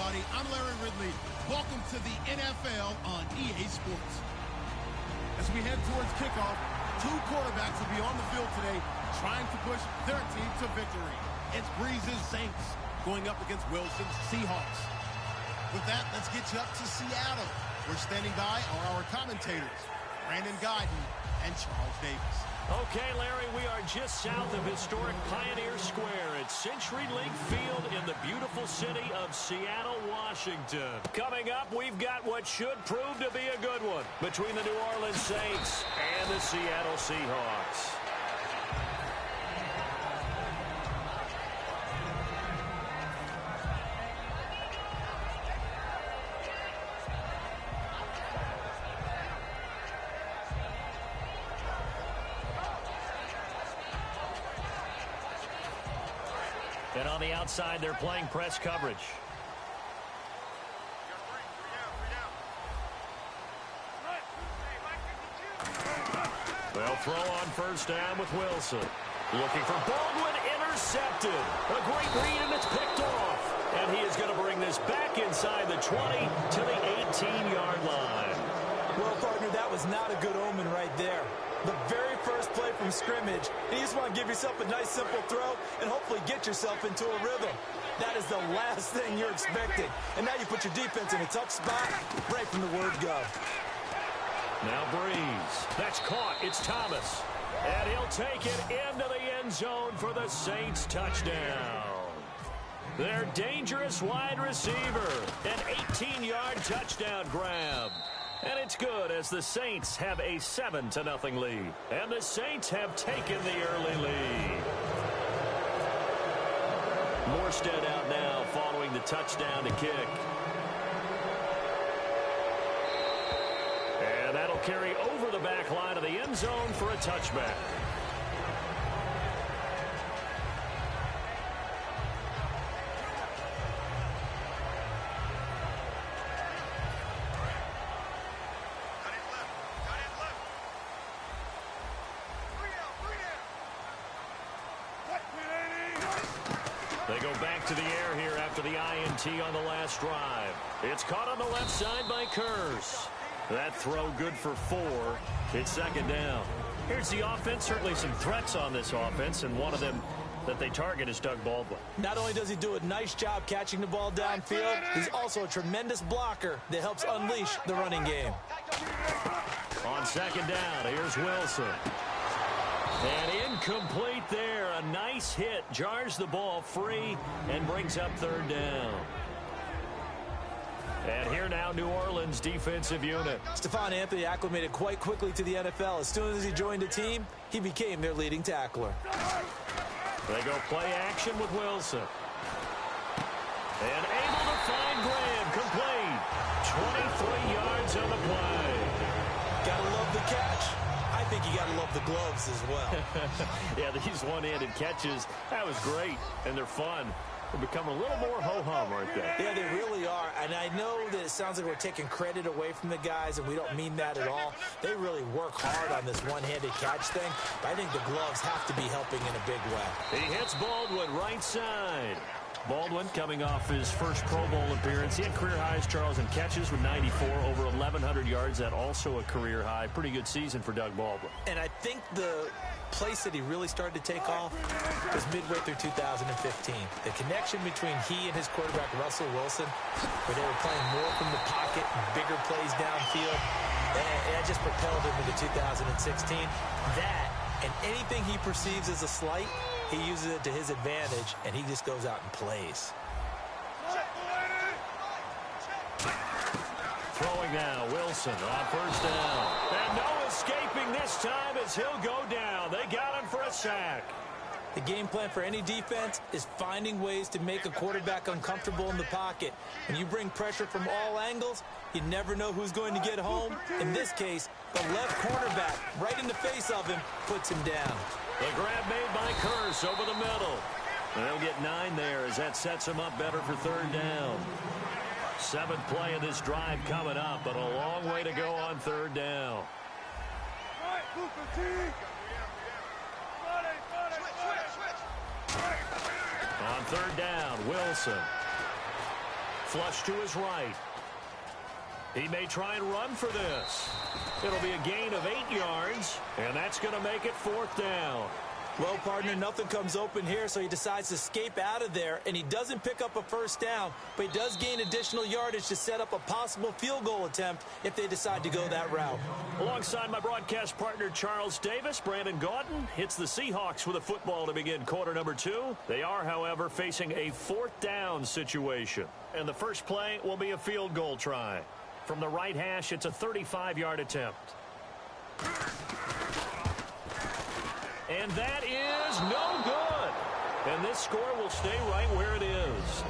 everybody. I'm Larry Ridley. Welcome to the NFL on EA Sports. As we head towards kickoff, two quarterbacks will be on the field today trying to push their team to victory. It's Brees' Saints going up against Wilson's Seahawks. With that, let's get you up to Seattle. We're standing by are our commentators, Brandon Guyton and Charles Davis. Okay, Larry, we are just south of historic Pioneer Square at CenturyLink Field in the beautiful city of Seattle, Washington. Coming up, we've got what should prove to be a good one between the New Orleans Saints and the Seattle Seahawks. And on the outside, they're playing press coverage. They'll throw on first down with Wilson. Looking for Baldwin, intercepted. A great read, and it's picked off. And he is going to bring this back inside the 20 to the 18-yard line. Well, partner, that was not a good omen right there. The very first play from scrimmage, you just want to give yourself a nice, simple throw and hopefully get yourself into a rhythm. That is the last thing you're expecting. And now you put your defense in a tough spot right from the word go. Now Brees. That's caught. It's Thomas. And he'll take it into the end zone for the Saints touchdown. Their dangerous wide receiver. An 18-yard touchdown grab. And it's good as the Saints have a 7-0 lead. And the Saints have taken the early lead. Morstead out now following the touchdown to kick. And that'll carry over the back line of the end zone for a touchback. They go back to the air here after the INT on the last drive. It's caught on the left side by Kurz. That throw good for 4. It's second down. Here's the offense. Certainly some threats on this offense, and one of them that they target is Doug Baldwin. Not only does he do a nice job catching the ball downfield, he's also a tremendous blocker that helps unleash the running game. On second down, here's Wilson. And incomplete there. A nice hit. Jars the ball free and brings up third down. And here now, New Orleans defensive unit. Stephon Anthony acclimated quite quickly to the NFL. As soon as he joined the team, he became their leading tackler. They go play action with Wilson. And able to find Graham. Complete. 23 yards on the play. Gotta love the catch. I think you got to love the gloves as well. Yeah, these one-handed catches, that was great, and they're fun. They become a little more ho-hum, aren't they? Yeah, they really are. And I know that it sounds like we're taking credit away from the guys, and we don't mean that at all. They really work hard on this one-handed catch thing. But I think the gloves have to be helping in a big way. He hits Baldwin right side. Baldwin coming off his first Pro Bowl appearance. He had career highs, Charles, in catches with 94, over 1,100 yards. That also a career high. Pretty good season for Doug Baldwin. And I think the place that he really started to take off was midway through 2015. The connection between he and his quarterback, Russell Wilson, where they were playing more from the pocket, bigger plays downfield, and that just propelled him into 2016. That, and anything he perceives as a slight, he uses it to his advantage, and he just goes out and plays. Throwing now, Wilson on first down. And no escaping this time as he'll go down. They got him for a sack. The game plan for any defense is finding ways to make a quarterback uncomfortable in the pocket. When you bring pressure from all angles, you never know who's going to get home. In this case, the left cornerback, right in the face of him, puts him down. The grab made by Kurz over the middle. They'll get 9 there as that sets him up better for third down. 7th play of this drive coming up, but a long way to go on third down. On third down, Wilson. Flush to his right. He may try and run for this. It'll be a gain of 8 yards, and that's going to make it 4th down. Well, partner, nothing comes open here, so he decides to escape out of there, and he doesn't pick up a first down, but he does gain additional yardage to set up a possible field goal attempt if they decide to go that route. Alongside my broadcast partner, Charles Davis, Brandon Gaudin hits the Seahawks with a football to begin quarter number 2. They are, however, facing a 4th down situation, and the first play will be a field goal try. From the right hash, it's a 35-yard attempt. And that is no good. And this score will stay right where it is.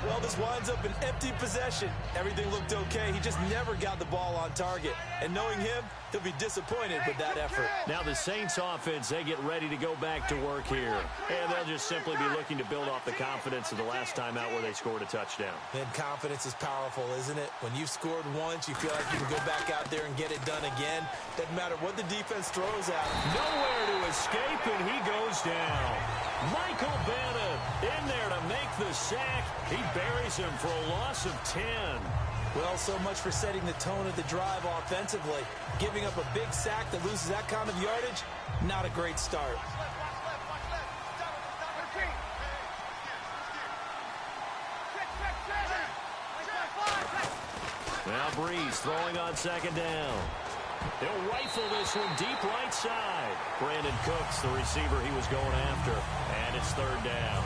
Well, this winds up an empty possession. Everything looked okay. He just never got the ball on target. And knowing him, he'll be disappointed with that effort. Now the Saints offense, they get ready to go back to work here. And they'll just simply be looking to build off the confidence of the last time out where they scored a touchdown. And confidence is powerful, isn't it? When you've scored once, you feel like you can go back out there and get it done again. Doesn't matter what the defense throws at him. Nowhere to escape, and he goes down. Michael Bennett in there to make the sack. He buries him for a loss of 10. Well, so much for setting the tone of the drive offensively. Giving up a big sack that loses that kind of yardage, not a great start. Now Breeze throwing on 2nd down. He'll rifle this one deep right side. Brandon Cooks, the receiver he was going after. And it's 3rd down.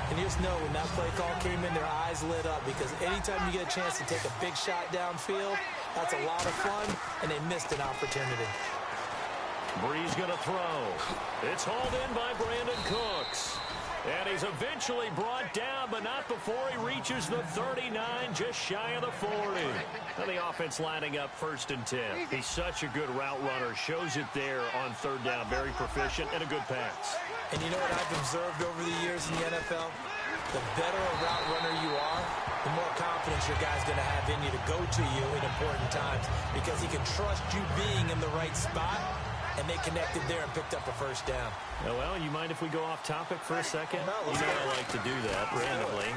And you just know when that play call came in, their eyes lit up, because anytime you get a chance to take a big shot downfield, that's a lot of fun, and they missed an opportunity. Breeze going to throw. It's hauled in by Brandon Cooks. And he's eventually brought down, but not before he reaches the 39, just shy of the 40. And the offense lining up 1st and 10. He's such a good route runner. Shows it there on 3rd down. Very proficient and a good pass. And you know what I've observed over the years in the NFL? The better a route runner you are, the more confidence your guy's going to have in you to go to you in important times, because he can trust you being in the right spot. And they connected there and picked up a 1st down. Well, you mind if we go off topic for a second? You know I like to do that randomly.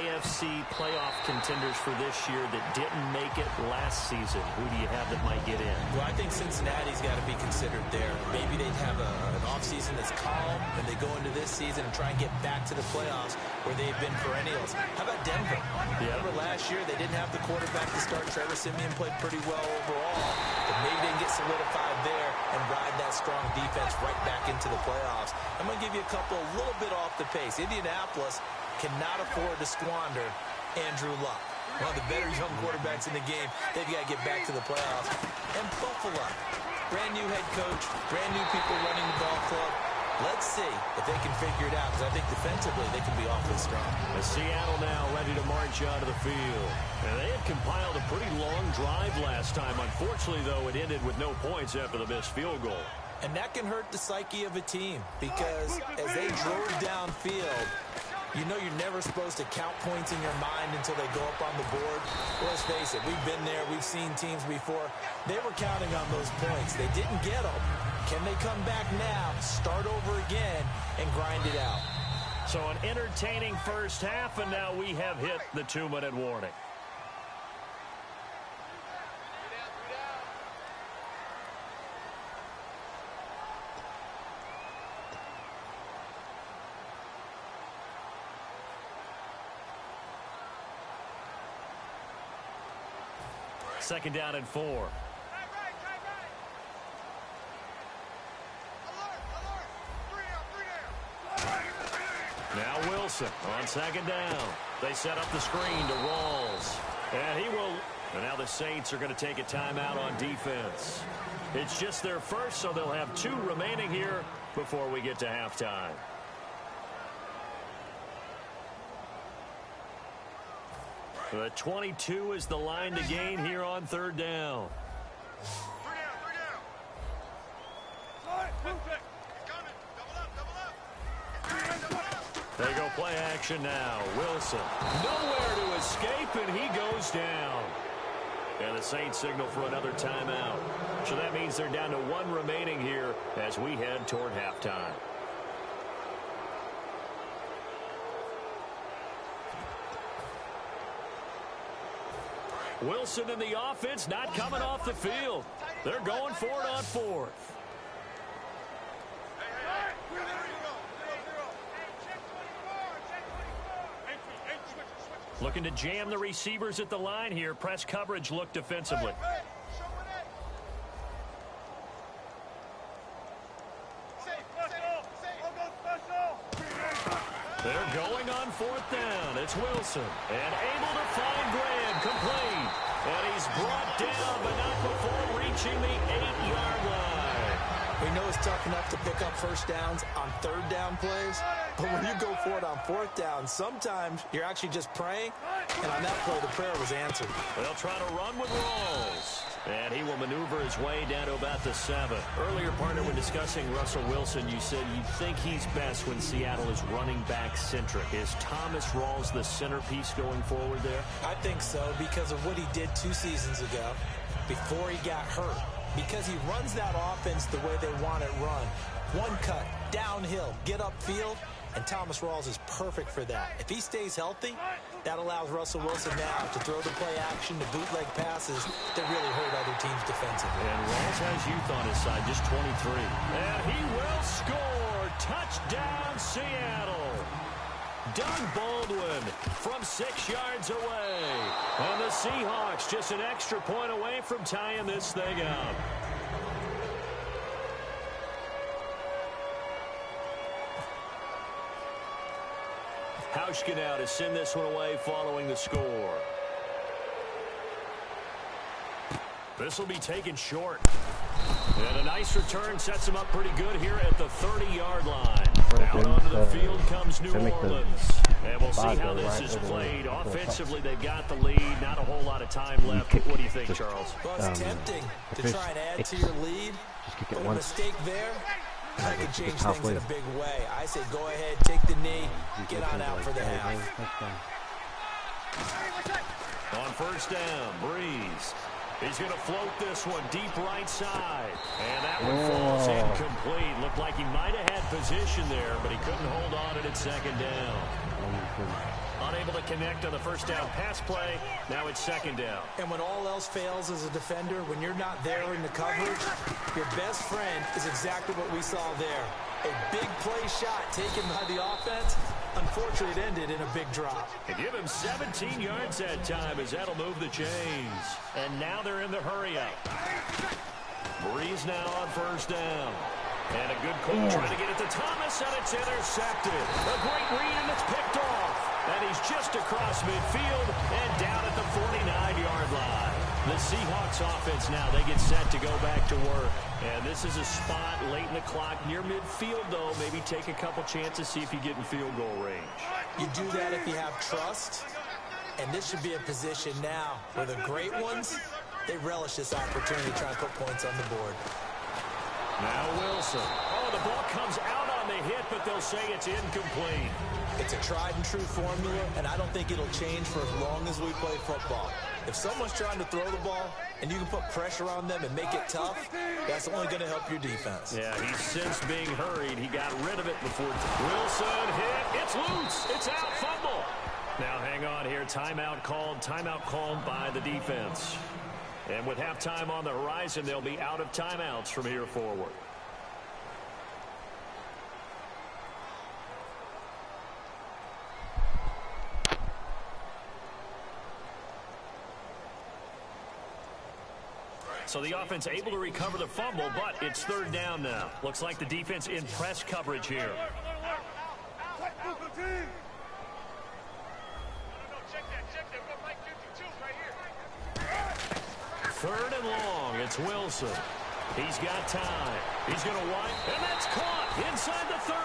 AFC playoff contenders for this year that didn't make it last season. Who do you have that might get in? Well, I think Cincinnati's got to be considered there. Maybe they'd have an offseason that's calm, and they go into this season and try and get back to the playoffs where they've been perennials. How about Denver? Yeah. Remember last year they didn't have the quarterback to start. Trevor Siemian played pretty well overall, but maybe they can get solidified there and ride that strong defense right back into the playoffs. I'm going to give you a couple a little bit off the pace. Indianapolis cannot afford to squander Andrew Luck, one of the better young quarterbacks in the game. They've got to get back to the playoffs. And Buffalo, brand new head coach, brand new people running the ball club. Let's see if they can figure it out, because I think defensively they can be awfully strong. As Seattle now ready to march onto the field. And they had compiled a pretty long drive last time. Unfortunately, though, it ended with no points after the missed field goal. And that can hurt the psyche of a team, because as they drove downfield, you know you're never supposed to count points in your mind until they go up on the board. Well, let's face it, we've been there. We've seen teams before. They were counting on those points. They didn't get them. Can they come back now, start over again, and grind it out? So an entertaining first half, and now we have hit the 2-minute warning. Second down and 4. Now Wilson on 2nd down. They set up the screen to Rawls. And he will. And now the Saints are going to take a timeout on defense. It's just their first, so they'll have 2 remaining here before we get to halftime. The 22 is the line to gain here on 3rd down. They go play action now. Wilson nowhere to escape, and he goes down. And the Saints signal for another timeout. So that means they're down to 1 remaining here as we head toward halftime. Wilson and the offense not coming off the field. They're going for it on fourth. Looking to jam the receivers at the line here. Press coverage look defensively. They're going on fourth down. It's Wilson. And able to find Graham. Complete. And he's brought down, but not before reaching the 8-yard line. We know it's tough enough to pick up first downs on third down plays, but when you go for it on fourth down, sometimes you're actually just praying, and on that play, the prayer was answered. They'll try to run with Rawls. And he will maneuver his way down to about the 7. Earlier, partner, when discussing Russell Wilson, you said you think he's best when Seattle is running back centric. Is Thomas Rawls the centerpiece going forward there? I think so because of what he did 2 seasons ago before he got hurt. Because he runs that offense the way they want it run. One cut, downhill, get upfield, and Thomas Rawls is perfect for that. If he stays healthy, that allows Russell Wilson now to throw the play action, to bootleg passes that really hurt other teams defensively. And Rawls has youth on his side, just 23. And he will score. Touchdown, Seattle. Doug Baldwin from 6 yards away. And the Seahawks just an extra point away from tying this thing up. Hauschka now to send this one away following the score. This will be taken short. And a nice return sets him up pretty good here at the 30-yard line. Out onto the field comes New Orleans. And we'll see how this is played. Offensively, they've got the lead. Not a whole lot of time left. What do you think, Charles? Well, it's tempting to try and add to your lead. But a mistake there, I can change things in a big way. I say go ahead, take the knee, get on out for the half. On first down, Breeze. He's going to float this one deep right side. And that one falls incomplete. Looked like he might have had position there, but he couldn't hold on to it at second down. Unable to connect on the first down pass play. Now it's second down. And when all else fails as a defender, when you're not there in the coverage, your best friend is exactly what we saw there. A big play shot taken by the offense. Unfortunately, it ended in a big drop. And give him 17 yards that time as that'll move the chains. And now they're in the hurry-up. Breeze now on first down. And a good call trying to get it to Thomas, and it's intercepted. A great read, and it's picked off. And he's just across midfield and down at the 49-yard line. The Seahawks offense now, they get set to go back to work. And this is a spot late in the clock near midfield, though. Maybe take a couple chances, see if you get in field goal range. You do that if you have trust. And this should be a position now where the great ones, they relish this opportunity to try and put points on the board. Now Wilson. Oh, the ball comes out on the hit, but they'll say it's incomplete. It's a tried-and-true formula, and I don't think it'll change for as long as we play football. If someone's trying to throw the ball and you can put pressure on them and make it tough, that's only going to help your defense. Yeah, he's since being hurried. He got rid of it before. Wilson hit. It's loose. It's out. Fumble. Now hang on here. Timeout called by the defense. And with halftime on the horizon, they'll be out of timeouts from here forward. So the offense able to recover the fumble, but it's third down now. Looks like the defense in press coverage here. Third and long. It's Wilson. He's got time. He's going to wind, and that's caught inside the 30.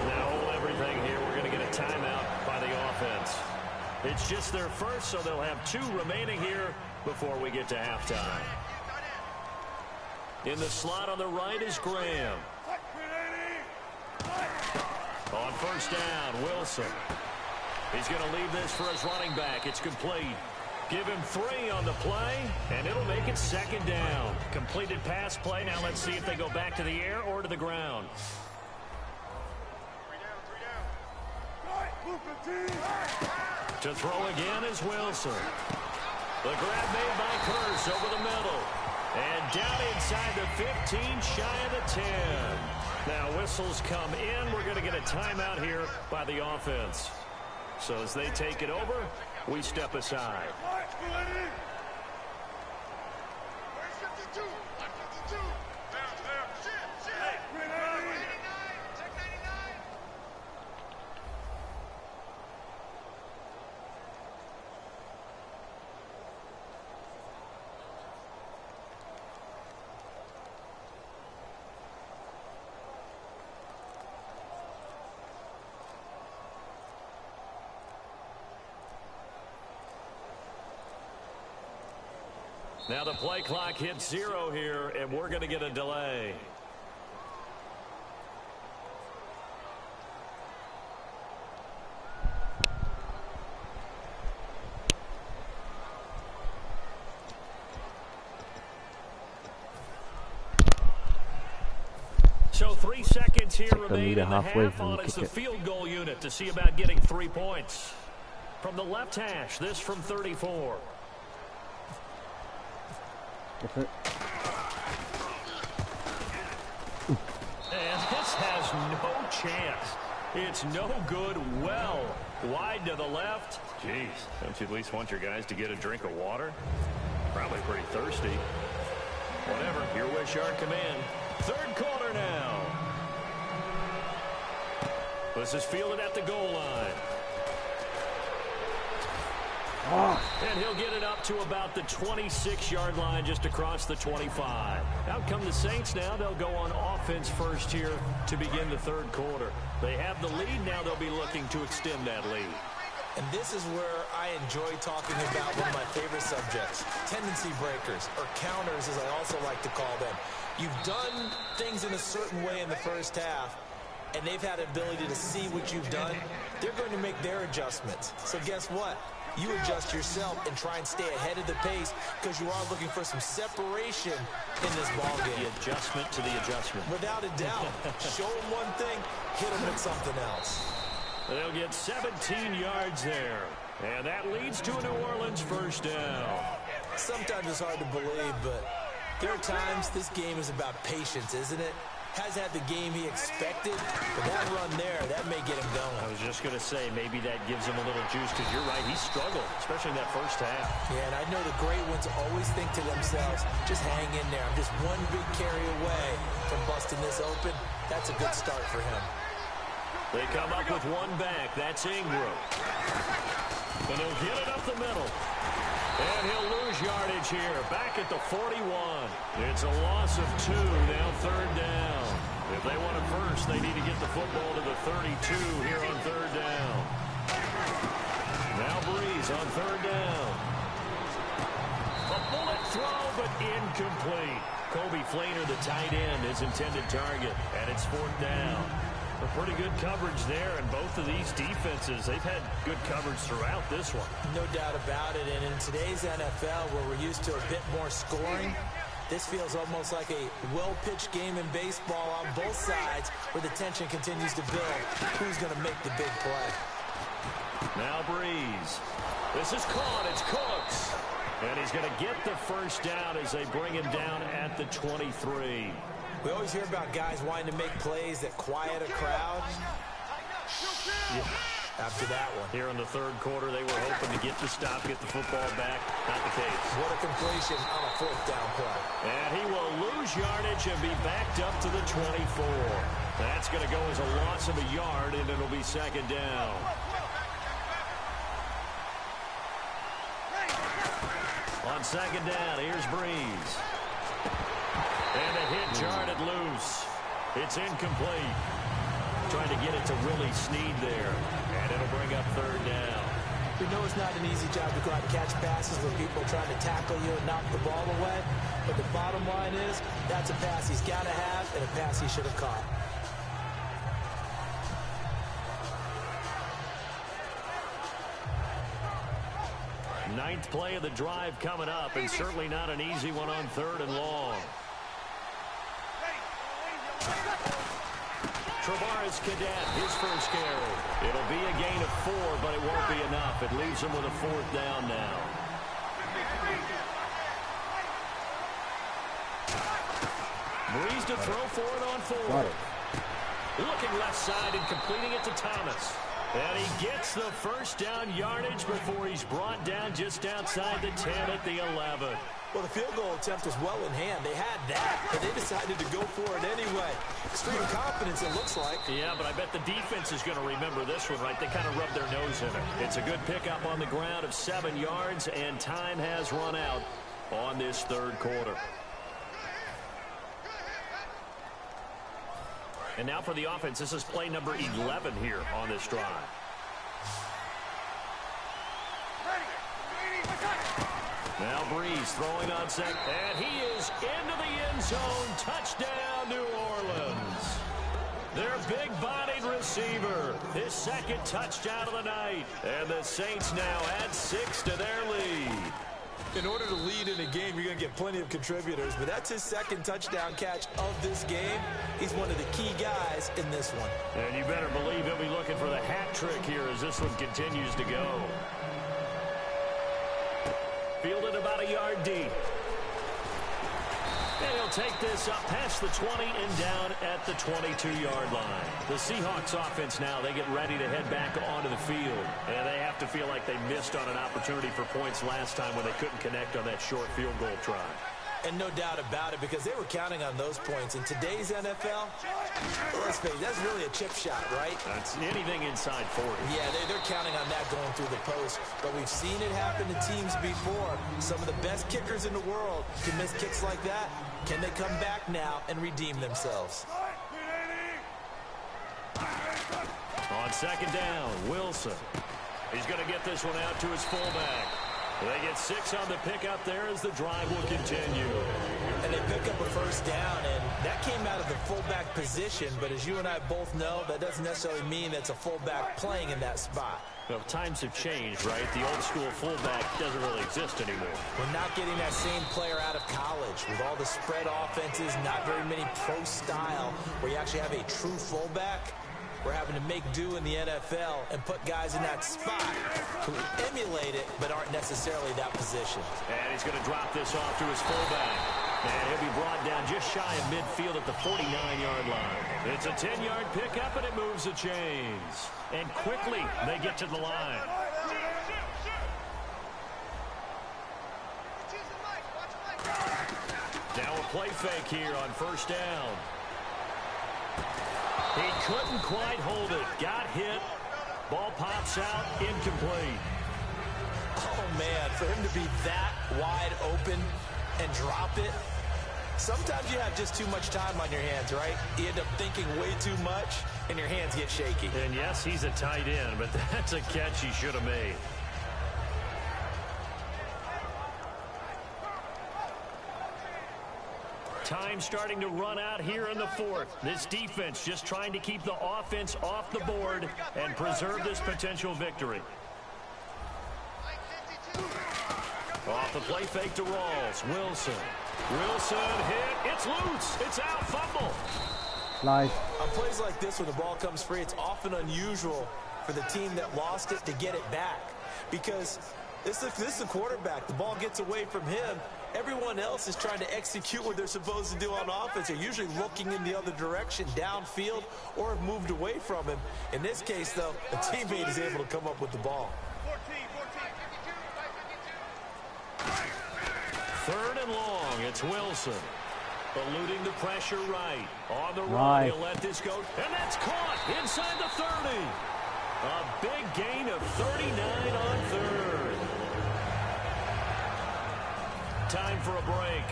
Now hold everything here. We're going to get a timeout by the offense. It's just their first, so they'll have 2 remaining here before we get to halftime. In the slot on the right is Graham. On first down, Wilson. He's going to leave this for his running back. It's complete. Give him 3 on the play, and it'll make it second down. Completed pass play. Now let's see if they go back to the air or to the ground. To throw again is Wilson. The grab made by Curse over the middle. And down inside the 15, shy of the 10. Now whistles come in. We're going to get a timeout here by the offense. So as they take it over, we step aside. Now the play clock hits 0 here, and we're going to get a delay. So 3 seconds here remain in the half on as the field goal unit to see about getting 3 points. From the left hash, this from 34. And this has no chance. It's no good. Well wide to the left. Jeez, don't you at least want your guys to get a drink of water? Probably pretty thirsty. Whatever, your wish, our command. Third quarter now. This is fielded at the goal line. And he'll get it up to about the 26-yard line just across the 25. Out come the Saints now. They'll go on offense first here to begin the third quarter. They have the lead. Now they'll be looking to extend that lead. And this is where I enjoy talking about one of my favorite subjects, tendency breakers, or counters as I also like to call them. You've done things in a certain way in the first half, and they've had the ability to see what you've done. They're going to make their adjustments. So guess what? You adjust yourself and try and stay ahead of the pace because you are looking for some separation in this ball game. The adjustment to the adjustment. Without a doubt. Show them one thing, hit them with something else. They'll get 17 yards there. And that leads to a New Orleans first down. Sometimes it's hard to believe, but there are times this game is about patience, isn't it? Has had the game he expected, but that run there, that may get him going. I was just going to say, maybe that gives him a little juice, because you're right, he struggled, especially in that first half. Yeah, and I know the great ones always think to themselves, just hang in there. I'm just one big carry away from busting this open. That's a good start for him. They come up with one back. That's Ingram. And he'll get it up the middle. And he'll lose yardage here. Back at the 41. It's a loss of 2. Now third down. If they want it first, they need to get the football to the 32 here on third down. Now Breeze on third down. A bullet throw, but incomplete. Kobe Flainer, the tight end, his intended target. And it's fourth down. A pretty good coverage there, and both of these defenses, they've had good coverage throughout this one. No doubt about it, and in today's NFL, where we're used to a bit more scoring, this feels almost like a well-pitched game in baseball on both sides, where the tension continues to build. Who's going to make the big play? Now Breeze. This is caught. It's Cooks. And he's going to get the first down as they bring him down at the 23. We always hear about guys wanting to make plays that quiet a crowd. Yeah. After that one. Here in the third quarter, they were hoping to get the stop, get the football back. Not the case. What a completion on a fourth down play. And he will lose yardage and be backed up to the 24. That's going to go as a loss of a yard, and it'll be second down. On second down, here's Breeze. And a hit jarred loose. It's incomplete. Trying to get it to Willie Snead there. And it'll bring up third down. We know it's not an easy job to go out and catch passes where people are trying to tackle you and knock the ball away. But the bottom line is, that's a pass he's got to have and a pass he should have caught. Ninth play of the drive coming up, and certainly not an easy one on third and long. Travaris Cadet, his first carry. It'll be a gain of 4, but it won't be enough. It leaves him with a fourth down now. Breeze to throw for it on fourth. Looking left side and completing it to Thomas. And he gets the first down yardage before he's brought down just outside the 10 at the 11. Well, the field goal attempt was well in hand. They had that, but they decided to go for it anyway. Extreme confidence, it looks like. Yeah, but I bet the defense is going to remember this one, right? They kind of rubbed their nose in it. It's a good pickup on the ground of 7 yards, and time has run out on this third quarter. And now for the offense, this is play number 11 here on this drive. Now Breeze throwing on second, and he is into the end zone. Touchdown, New Orleans. Their big-bodied receiver, his second touchdown of the night. And the Saints now add 6 to their lead. In order to lead in a game, you're going to get plenty of contributors, but that's his second touchdown catch of this game. He's one of the key guys in this one. And you better believe he'll be looking for the hat trick here as this one continues to go. Fielded about a yard deep. And he'll take this up past the 20 and down at the 22-yard line. The Seahawks offense now, they get ready to head back onto the field. And they have to feel like they missed on an opportunity for points last time when they couldn't connect on that short field goal try. And no doubt about it, because they were counting on those points. In today's NFL, let's face it, that's really a chip shot, right? That's anything inside 40. Yeah, they're counting on that going through the post. But we've seen it happen to teams before. Some of the best kickers in the world can miss kicks like that. Can they come back now and redeem themselves? On second down, Wilson. He's going to get this one out to his fullback. They get 6 on the pickup there as the drive will continue. And they pick up a first down, and that came out of the fullback position. But as you and I both know, that doesn't necessarily mean it's a fullback playing in that spot. Well, times have changed, right? The old school fullback doesn't really exist anymore. We're not getting that same player out of college with all the spread offenses, not very many pro style, where you actually have a true fullback. We're having to make do in the NFL and put guys in that spot who emulate it but aren't necessarily that position. And he's going to drop this off to his fullback. And he'll be brought down just shy of midfield at the 49-yard line. It's a 10-yard pickup, and it moves the chains. And quickly, they get to the line. Now a play fake here on first down. He couldn't quite hold it. Got hit. Ball pops out. Incomplete. Oh, man, for him to be that wide open and drop it. Sometimes you have just too much time on your hands, right? You end up thinking way too much, and your hands get shaky. And, yes, he's a tight end, but that's a catch he should have made. Time starting to run out here in the fourth. This defense just trying to keep the offense off the board and preserve this potential victory. Off the play fake to Rawls. Wilson. Wilson hit. It's loose. It's out. Fumble. Nice. On plays like this, when the ball comes free, it's often unusual for the team that lost it to get it back. Because this is the quarterback. The ball gets away from him. Everyone else is trying to execute what they're supposed to do on offense. They're usually looking in the other direction, downfield, or have moved away from him. In this case, though, a teammate is able to come up with the ball. Third and long. It's Wilson. Eluding the pressure right. On the run, Nice. he'll let this go. And that's caught inside the 30. A big gain of 39 on third. Time for a break.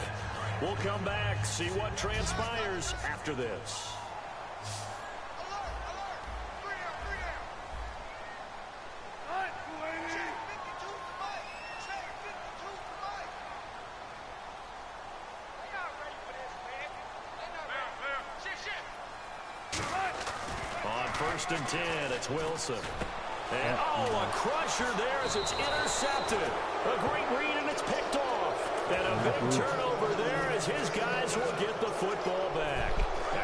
We'll come back, see what transpires after this. On first and 10, it's Wilson. And, a crusher there as it's intercepted. A great read, and it's picked off. And a big turnover there as his guys will get the football back.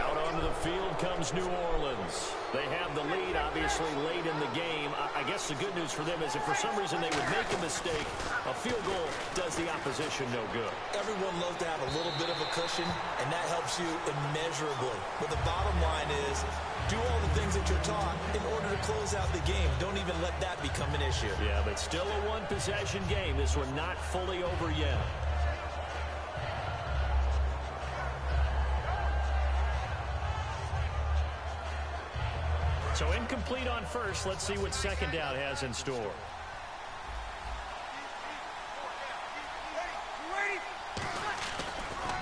Out on onto the field comes New Orleans. They have the lead, obviously, late in the game. I guess the good news for them is if for some reason they would make a mistake, a field goal does the opposition no good. Everyone loves to have a little bit of a cushion, and that helps you immeasurably. But the bottom line is, do all the things that you're taught in order to close out the game. Don't even let that become an issue. Yeah, but still a one-possession game. This one not fully over yet. So incomplete on first. Let's see what second down has in store.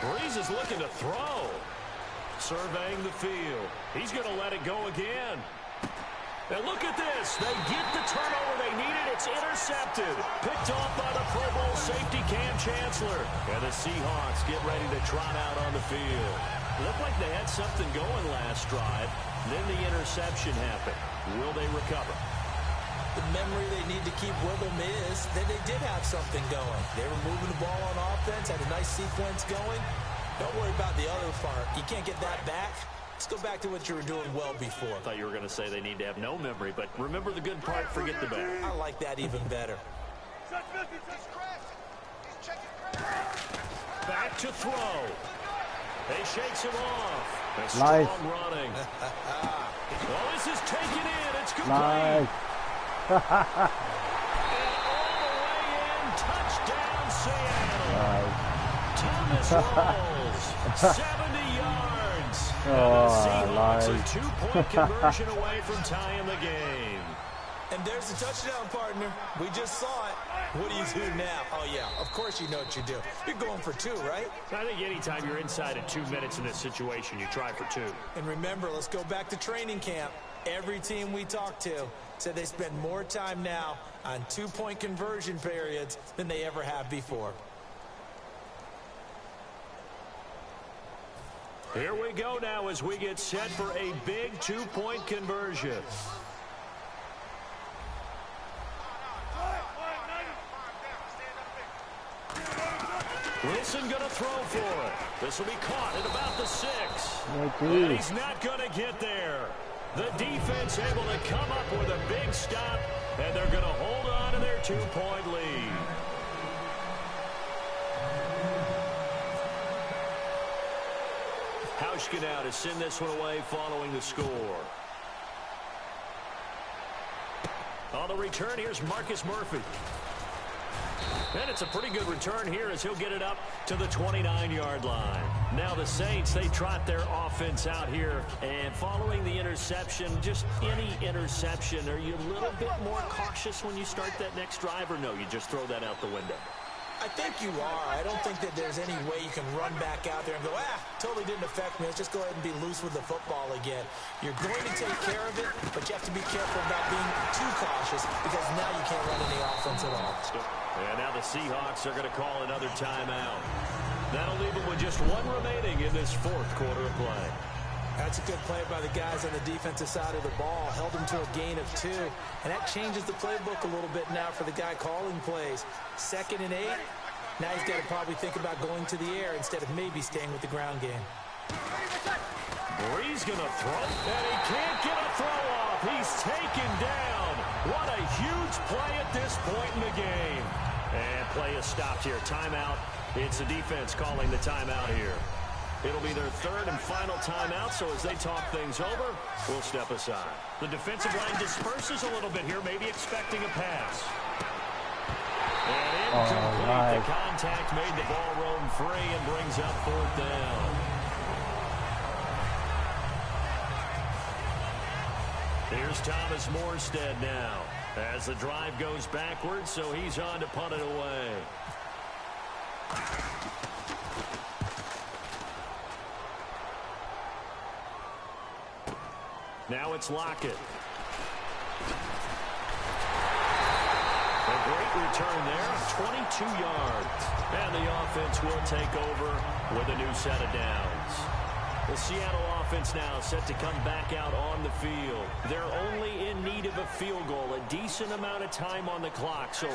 Breeze is looking to throw. Surveying the field. He's going to let it go again. And look at this. They get the turnover they needed. It's intercepted. Picked off by the Pro Bowl safety Cam Chancellor. And the Seahawks get ready to trot out on the field. It looked like they had something going last drive. Then the interception happened. Will they recover? The memory they need to keep with them is that they did have something going. They were moving the ball on offense, had a nice sequence going. Don't worry about the other part. You can't get that back. Let's go back to what you were doing well before. I thought you were going to say they need to have no memory, but remember the good part, forget the bad. I like that even better. Back to throw. He shakes him off. A strong running. Oh, this is taken in. It's complete. Nice. And all the way in. Touchdown, Seattle. Thomas rolls. 70 yards. And the Seahawks a 2-point conversion away from tying the game. And there's the touchdown, partner. We just saw it. What do you do now? Oh, yeah, of course you know what you do. You're going for two, right? I think anytime you're inside of 2 minutes in this situation, you try for two. And remember, let's go back to training camp. Every team we talked to said they spend more time now on 2-point conversion periods than they ever have before. Here we go now as we get set for a big 2-point conversion. Wilson going to throw for it. This will be caught at about the 6. And he's not going to get there. The defense able to come up with a big stop, and they're going to hold on to their 2-point lead. Hauschka now to send this one away following the score. On the return, here's Marcus Murphy. And it's a pretty good return here as he'll get it up to the 29-yard line. Now the Saints, they trot their offense out here. And following the interception, just any interception, are you a little bit more cautious when you start that next drive, or no, you just throw that out the window? I think you are. I don't think that there's any way you can run back out there and go, totally didn't affect me. Let's just go ahead and be loose with the football again. You're going to take care of it, but you have to be careful about being too cautious because now you can't run any offense at all. And now the Seahawks are going to call another timeout. That'll leave them with just one remaining in this fourth quarter of play. That's a good play by the guys on the defensive side of the ball. Held them to a gain of 2. And that changes the playbook a little bit now for the guy calling plays. 2nd and 8. Now he's got to probably think about going to the air instead of maybe staying with the ground game. Breeze going to throw. And he can't get a throw off. He's taken down. What a huge play at this point in the game. And play is stopped here. Timeout. It's the defense calling the timeout here. It'll be their 3rd and final timeout, so as they talk things over, we'll step aside. The defensive line disperses a little bit here, maybe expecting a pass. And incomplete. The contact made the ball roam free and brings up 4th down. Here's Thomas Morstead now as the drive goes backwards, so he's on to punt it away. Now it's Lockett. A great return there, 22 yards. And the offense will take over with a new set of downs. The Seattle offense now set to come back out on the field. They're only in need of a field goal, a decent amount of time on the clock. So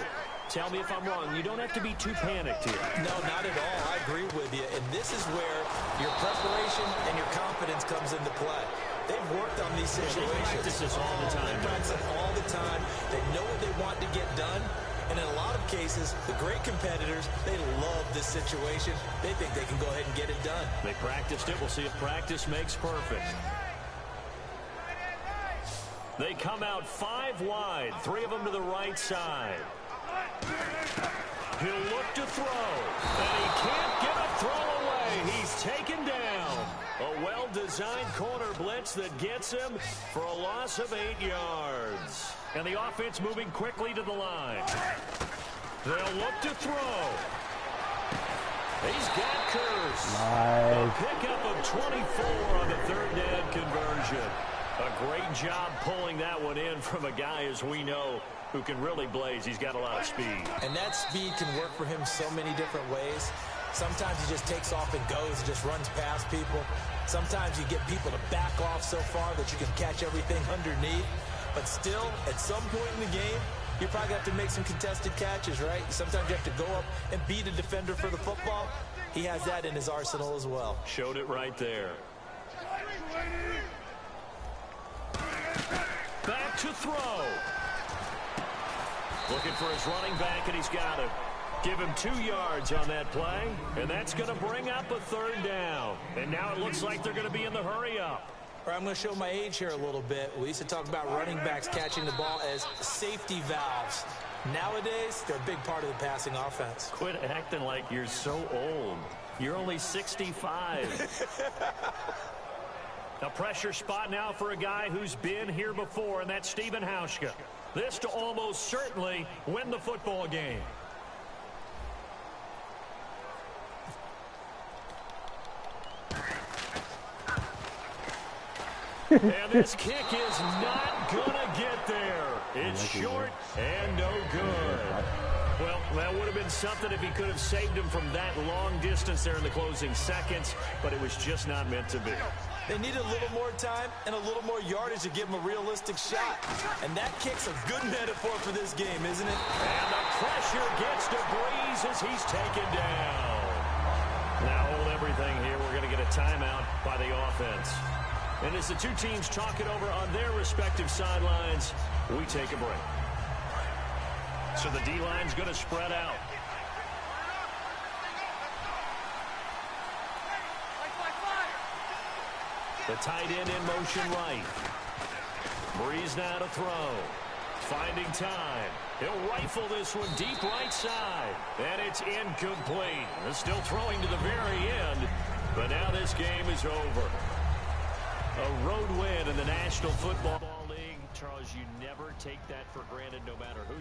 tell me if I'm wrong. You don't have to be too panicked here. No, not at all. I agree with you. And this is where your preparation and your confidence comes into play. They've worked on these situations. They practice this all the time. They practice it all the time. They know what they want to get done. And in a lot of cases, the great competitors, they love this situation. They think they can go ahead and get it done. They practiced it. We'll see if practice makes perfect. They come out 5 wide, 3 of them to the right side. He'll look to throw, and he can't get a throw away. He's taken down. A well-designed corner blitz that gets him for a loss of 8 yards. And the offense moving quickly to the line. They'll look to throw. He's got Curse. Nice. A pickup of 24 on the third down conversion. A great job pulling that one in from a guy, as we know, who can really blaze. He's got a lot of speed. And that speed can work for him so many different ways. Sometimes he just takes off and goes and just runs past people. Sometimes you get people to back off so far that you can catch everything underneath. But still, at some point in the game, you probably have to make some contested catches, right? Sometimes you have to go up and beat a defender for the football. He has that in his arsenal as well. Showed it right there. Back to throw. Looking for his running back, and he's got him. Give him 2 yards on that play, and that's going to bring up a third down. And now it looks like they're going to be in the hurry-up. All right, I'm going to show my age here a little bit. We used to talk about running backs catching the ball as safety valves. Nowadays, they're a big part of the passing offense. Quit acting like you're so old. You're only 65. A pressure spot now for a guy who's been here before, and that's Stephen Hauschka. This to almost certainly win the football game. And this kick is not going to get there. It's short and no good. Well, that would have been something if he could have saved him from that long distance there in the closing seconds, but it was just not meant to be. They need a little more time and a little more yardage to give him a realistic shot. And that kick's a good metaphor for this game, isn't it? And the pressure gets to Breeze as he's taken down. Now hold everything here. We're going to get a timeout by the offense. And as the two teams talk it over on their respective sidelines, we take a break. So the D-line's going to spread out. The tight end in motion right. Breeze now to throw. Finding time. He'll rifle this one deep right side. And it's incomplete. They're still throwing to the very end. But now this game is over. A road win in the National Football League. Charles, you never take that for granted no matter who.